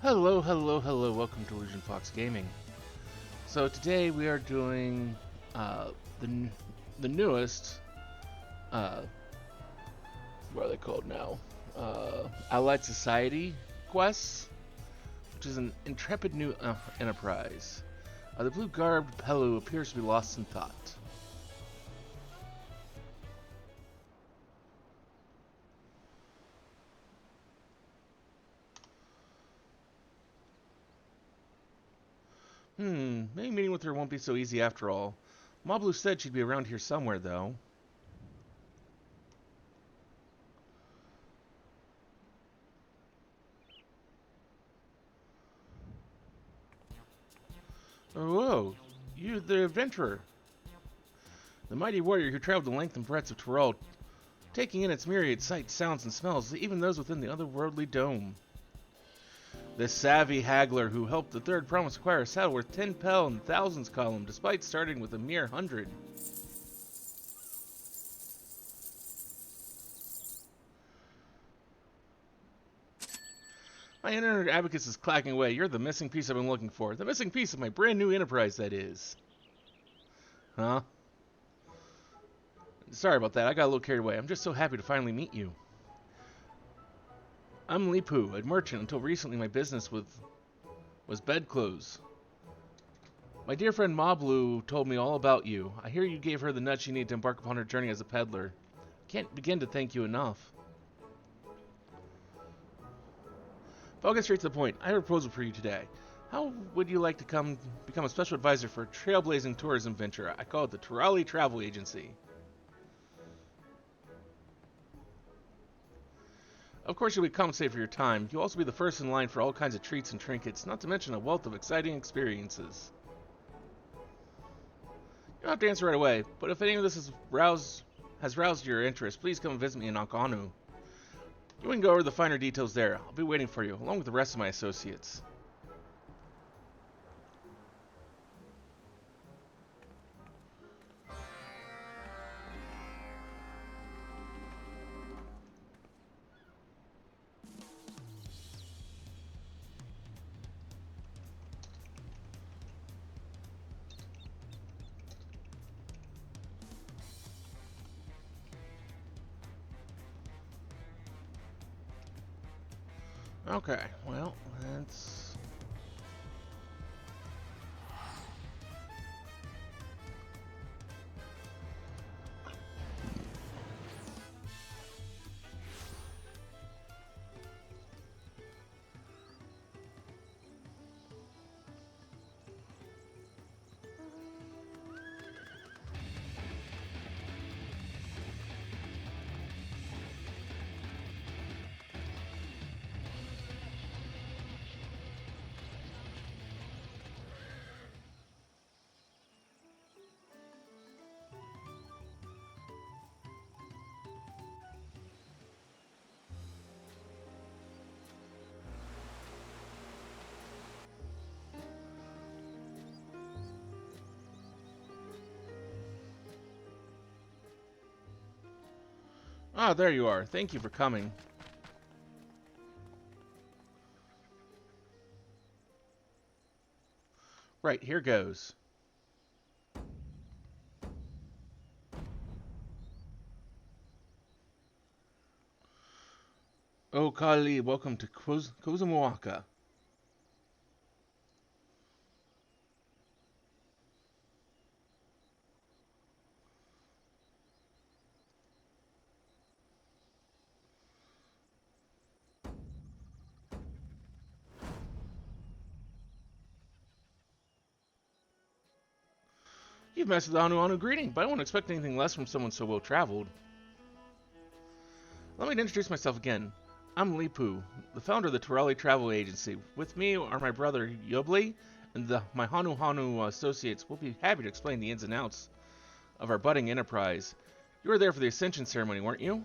Hello, hello, hello. Welcome to Illusion Fox Gaming. So today we are doing uh, the n- the newest. Uh, what are they called now? Allied Society quests, which is an intrepid new enterprise. The blue-garbed Pelu appears to be lost in thought. Maybe meeting with her won't be so easy after all. Moblu said she'd be around here somewhere, though. Oh, whoa, you the adventurer. The mighty warrior who traveled the length and breadth of Tyrol, taking in its myriad sights, sounds, and smells, even those within the otherworldly dome. The savvy haggler who helped the Third Promise acquire a saddle worth 10 pel and thousands column, despite starting with a mere 100. My inner abacus is clacking away. You're the missing piece I've been looking for. The missing piece of my brand new enterprise, that is. Huh? Sorry about that. I got a little carried away. I'm just so happy to finally meet you. I'm Lipu, a merchant until recently my business was bedclothes. My dear friend Moblu told me all about you. I hear you gave her the nudge she needed to embark upon her journey as a peddler. Can't begin to thank you enough. But I'll get straight to the point. I have a proposal for you today. How would you like to become a special advisor for a trailblazing tourism venture? I call it the Turali Travel Agency. Of course, you'll be compensated for your time. You'll also be the first in line for all kinds of treats and trinkets, not to mention a wealth of exciting experiences. You don't have to answer right away, but if any of this has roused your interest, please come visit me in Nakanu. You can go over the finer details there. I'll be waiting for you, along with the rest of my associates. Okay, well, that's... Ah, there you are. Thank you for coming. Right, here goes. Oh, Kali, welcome to Kozumoaka. You've mastered the Anu Anu greeting, but I won't expect anything less from someone so well traveled. Let me introduce myself again. I'm Lipu, the founder of the Turali Travel Agency. With me are my brother Yobli and my Hanu Hanu associates. We'll be happy to explain the ins and outs of our budding enterprise. You were there for the Ascension ceremony, weren't you?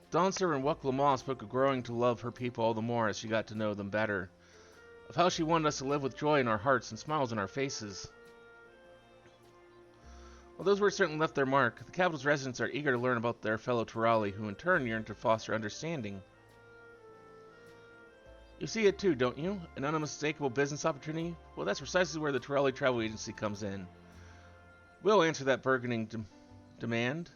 Dawn servant Wuk Lamar spoke of growing to love her people all the more as she got to know them better, of how she wanted us to live with joy in our hearts and smiles on our faces. While those words certainly left their mark, the capital's residents are eager to learn about their fellow Turali, who in turn yearn to foster understanding. You see it too, don't you? An unmistakable business opportunity? Well, that's precisely where the Turali Travel Agency comes in. We'll answer that burgeoning demand.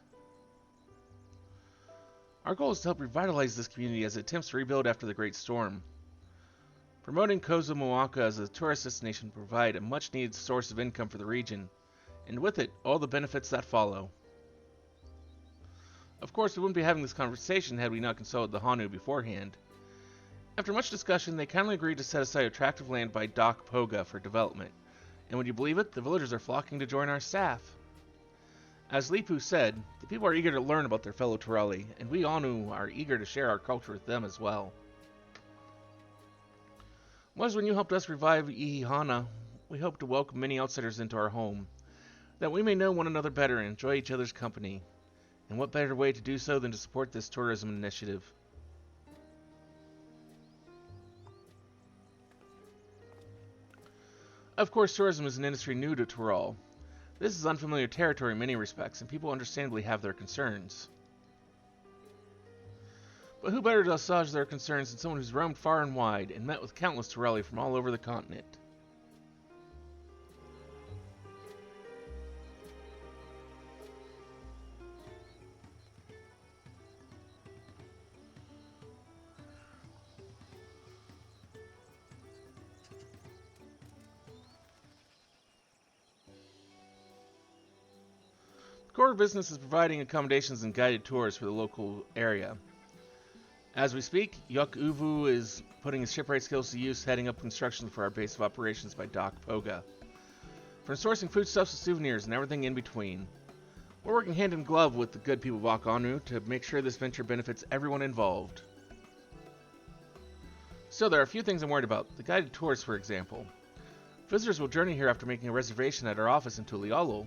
Our goal is to help revitalize this community as it attempts to rebuild after the Great Storm. Promoting Kozumoaka as a tourist destination will provide a much-needed source of income for the region, and with it, all the benefits that follow. Of course, we wouldn't be having this conversation had we not consulted the Hanu beforehand. After much discussion, they kindly agreed to set aside attractive land by Dock Poga for development, and would you believe it, the villagers are flocking to join our staff. As Lipu said, the people are eager to learn about their fellow Turali, and we Anu are eager to share our culture with them as well. Once when you helped us revive Ihihana, we hope to welcome many outsiders into our home, that we may know one another better and enjoy each other's company. And what better way to do so than to support this tourism initiative? Of course, tourism is an industry new to Tural. This is unfamiliar territory in many respects, and people understandably have their concerns. But who better to assuage their concerns than someone who's roamed far and wide and met with countless Turali from all over the continent? The core business is providing accommodations and guided tours for the local area. As we speak, Yuk Uvu is putting his shipwright skills to use, heading up construction for our base of operations by Dock Poga. From sourcing foodstuffs to souvenirs and everything in between. We're working hand in glove with the good people of Wakanu to make sure this venture benefits everyone involved. Still, there are a few things I'm worried about. The guided tours, for example. Visitors will journey here after making a reservation at our office in Tulialo,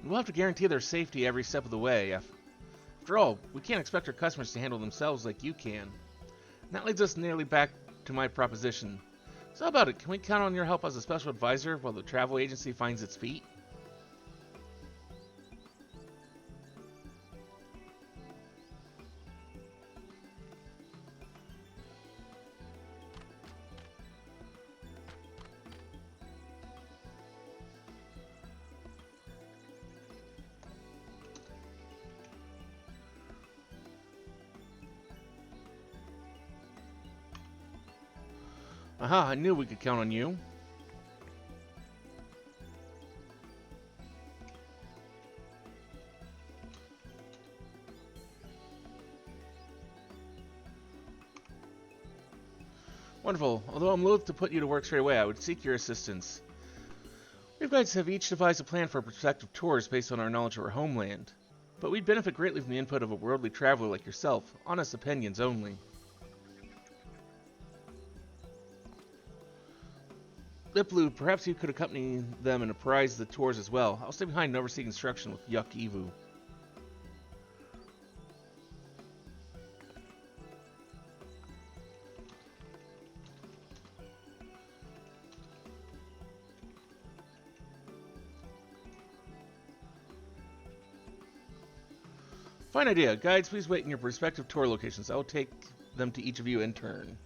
and we'll have to guarantee their safety every step of the way. After all, we can't expect our customers to handle themselves like you can. And that leads us nearly back to my proposition. So how about it? Can we count on your help as a special advisor while the travel agency finds its feet? Aha, I knew we could count on you. Wonderful. Although I'm loath to put you to work straight away, I would seek your assistance. We guides have each devised a plan for prospective tours based on our knowledge of our homeland. But we'd benefit greatly from the input of a worldly traveler like yourself, honest opinions only. Liplu, perhaps you could accompany them and apprise the tours as well. I'll stay behind and oversee construction with Yuk Ivu. Fine idea. Guides, please wait in your respective tour locations. I will take them to each of you in turn.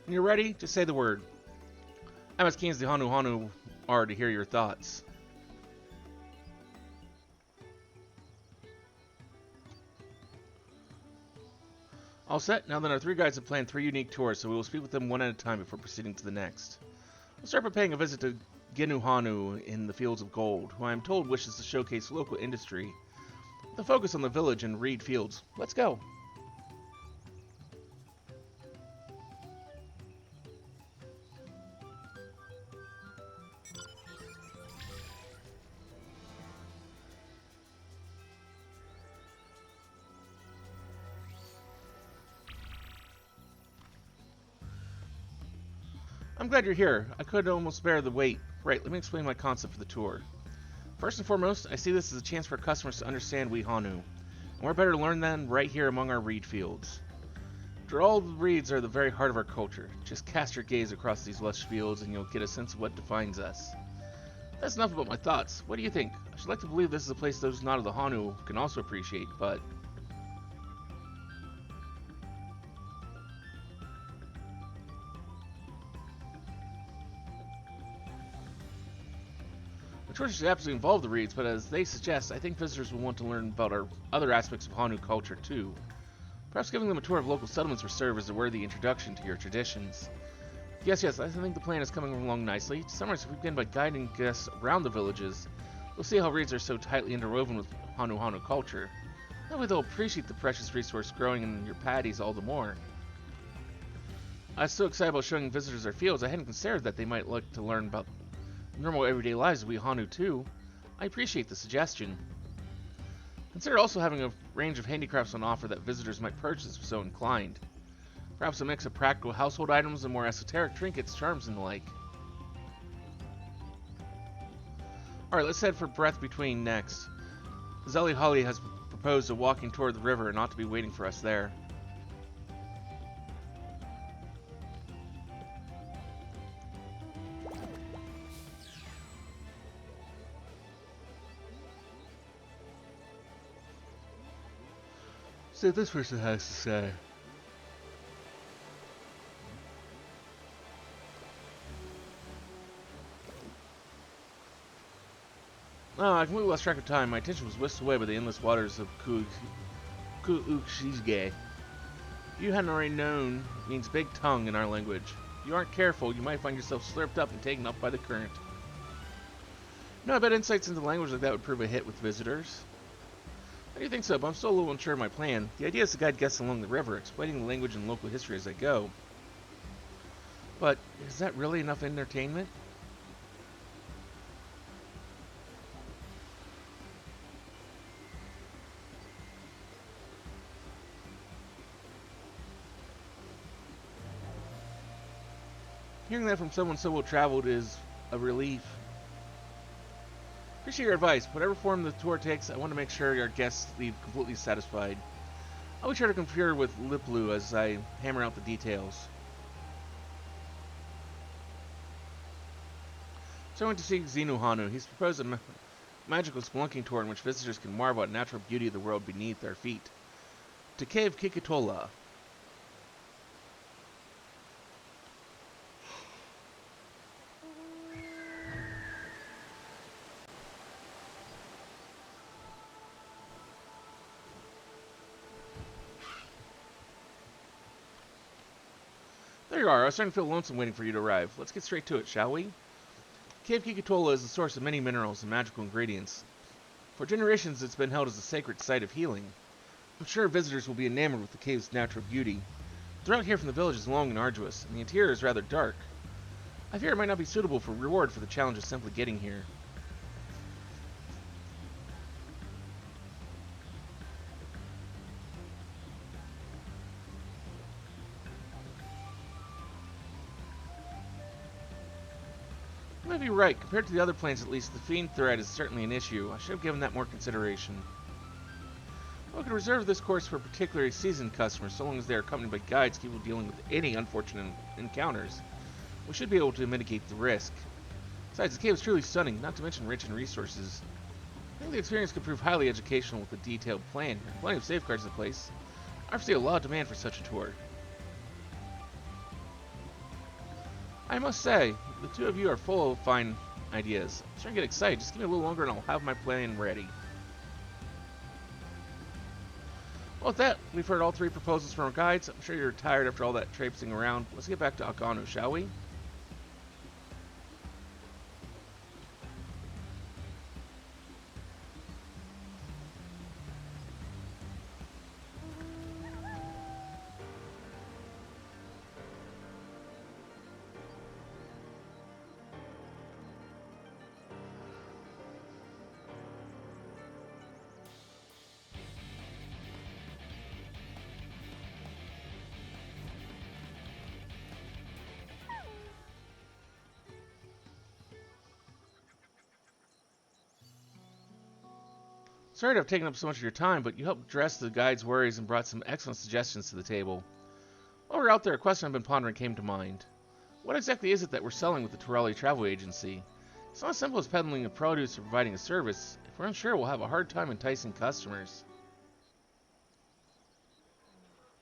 When you're ready, just say the word. I'm as keen as the Hanu are to hear your thoughts. All set? Now then, our three guides have planned 3 unique tours, so we will speak with them one at a time before proceeding to the next. We'll start by paying a visit to Genu Hanu in the Fields of Gold, who I am told wishes to showcase local industry, with a focus on the village and reed fields. Let's go! I'm glad you're here. I could almost bear the wait. Right, let me explain my concept for the tour. First and foremost, I see this as a chance for customers to understand we Hanu. And we're better to learn than right here among our reed fields. After all, the reeds are the very heart of our culture. Just cast your gaze across these lush fields and you'll get a sense of what defines us. That's enough about my thoughts. What do you think? I should like to believe this is a place those not of the Hanu can also appreciate, but... The tour should absolutely involve the reeds, but as they suggest, I think visitors will want to learn about our other aspects of Hanu culture too. Perhaps giving them a tour of local settlements will serve as a worthy introduction to your traditions. Yes, I think the plan is coming along nicely. To summarize, if we begin by guiding guests around the villages, we'll see how reeds are so tightly interwoven with Hanu culture. That way they'll appreciate the precious resource growing in your paddies all the more. I was so excited about showing visitors our fields, I hadn't considered that they might like to learn about normal everyday lives of we Hanu too. I appreciate the suggestion. Consider also having a range of handicrafts on offer that visitors might purchase if so inclined. Perhaps a mix of practical household items and more esoteric trinkets, charms, and the like. Alright, let's head for Breath Between next. Zelly Holly has proposed a walking toward the river and ought to be waiting for us there. See what this person has to say. Oh, I completely lost track of time. My attention was whisked away by the endless waters of Kuukshige. You hadn't already known means big tongue in our language. If you aren't careful, you might find yourself slurped up and taken up by the current. No, I bet insights into language like that would prove a hit with visitors. I do think so, but I'm still a little unsure of my plan. The idea is to guide guests along the river, explaining the language and local history as I go. But is that really enough entertainment? Hearing that from someone so well traveled is a relief. Appreciate your advice. Whatever form the tour takes, I want to make sure our guests leave completely satisfied. I'll be sure to confer with Liplu as I hammer out the details. So I went to see Xenu Hanu. He's proposed a magical spelunking tour in which visitors can marvel at the natural beauty of the world beneath their feet. To Cave Kikitola. There you are. I was starting to feel lonesome waiting for you to arrive. Let's get straight to it, shall we? Cave Kikitola is the source of many minerals and magical ingredients. For generations, it's been held as a sacred site of healing. I'm sure visitors will be enamored with the cave's natural beauty. The route here from the village is long and arduous, and the interior is rather dark. I fear it might not be suitable for reward for the challenge of simply getting here. You might be right. Compared to the other planes, at least, the fiend threat is certainly an issue. I should have given that more consideration. I could reserve this course for particularly seasoned customers, so long as they are accompanied by guides capable of dealing with any unfortunate encounters. We should be able to mitigate the risk. Besides, the cave is truly stunning, not to mention rich in resources. I think the experience could prove highly educational with a detailed plan. There are plenty of safeguards in place. I foresee a lot of demand for such a tour. I must say, the two of you are full of fine ideas. I'm starting to get excited. Just give me a little longer and I'll have my plan ready. Well, with that, we've heard all three proposals from our guides. I'm sure you're tired after all that traipsing around. Let's get back to Akano, shall we? Sorry to have taken up so much of your time, but you helped address the guide's worries and brought some excellent suggestions to the table. While we were out there, a question I've been pondering came to mind. What exactly is it that we're selling with the Torelli Travel Agency? It's not as simple as peddling a produce or providing a service. If we're unsure, we'll have a hard time enticing customers.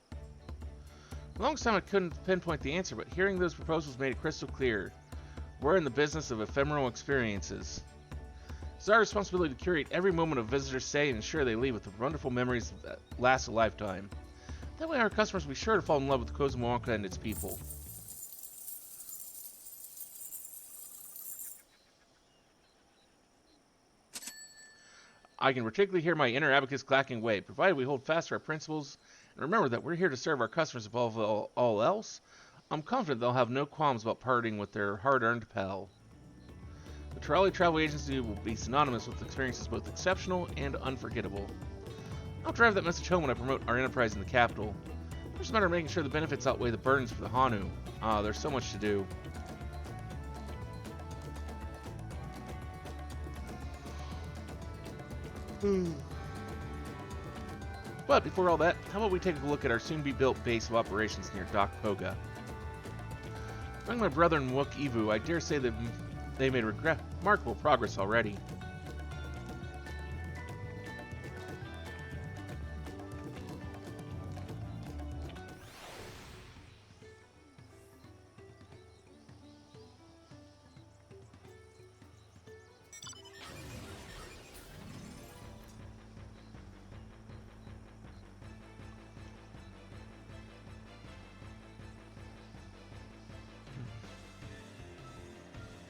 For the longest time I couldn't pinpoint the answer, but hearing those proposals made it crystal clear. We're in the business of ephemeral experiences. It's our responsibility to curate every moment of visitors' stay and ensure they leave with wonderful memories that last a lifetime. That way our customers will be sure to fall in love with Kozumoanka and its people. I can particularly hear my inner abacus clacking away, provided we hold fast to our principles and remember that we're here to serve our customers above all else. I'm confident they'll have no qualms about parting with their hard-earned pal. The Torelli Travel Agency will be synonymous with experiences both exceptional and unforgettable. I'll drive that message home when I promote our enterprise in the capital. It's just a matter of making sure the benefits outweigh the burdens for the Hanu. There's so much to do. But before all that, how about we take a look at our soon-be-built base of operations near Dock Poga. Among my brother and Wook Evu, I dare say that they made remarkable progress already.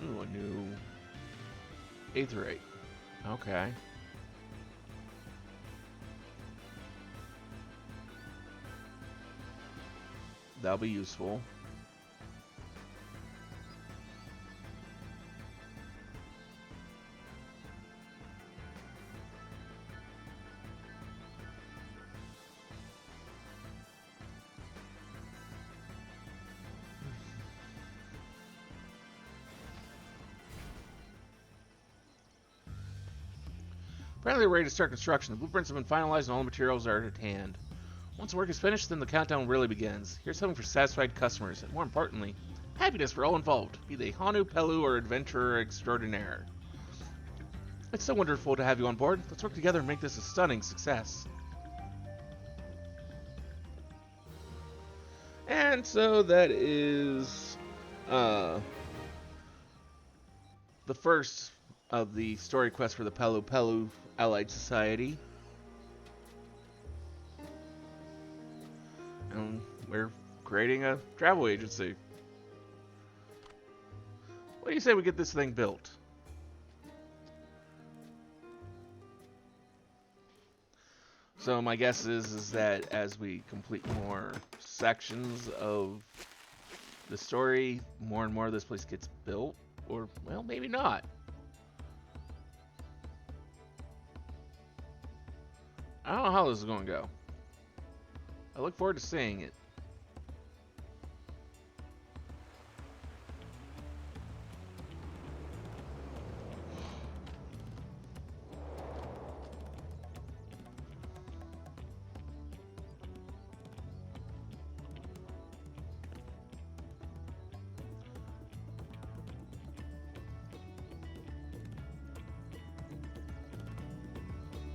Ooh, a new Aetherite. Okay. That'll be useful. Apparently we're ready to start construction. The blueprints have been finalized and all the materials are at hand. Once the work is finished, then the countdown really begins. Here's something for satisfied customers, and more importantly, happiness for all involved, be they Hanu, Pelu, or adventurer extraordinaire. It's so wonderful to have you on board. Let's work together and make this a stunning success. And so that is the first of the story quests for the Pelupelu Allied Society. And we're creating a travel agency. What do you say we get this thing built? So my guess is that as we complete more sections of the story, more and more of this place gets built. Or, well, maybe not. I don't know how this is going to go. I look forward to seeing it.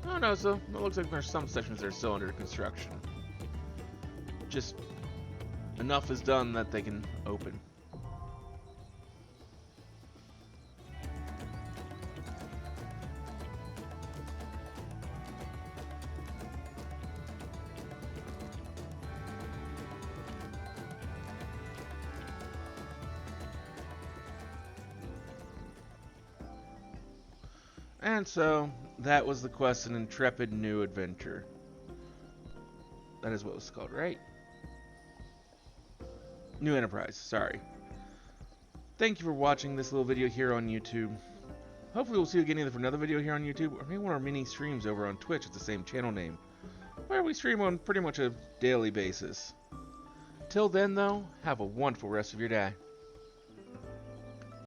Oh no, so it looks like there's some sections that are still under construction. Just enough is done that they can open. And so, that was the quest, An Intrepid New Adventure. That is what it was called, right? New Enterprise, sorry. Thank you for watching this little video here on YouTube. Hopefully we'll see you again either for another video here on YouTube, or maybe one of our mini streams over on Twitch at the same channel name, where we stream on pretty much a daily basis. Till then, though, have a wonderful rest of your day.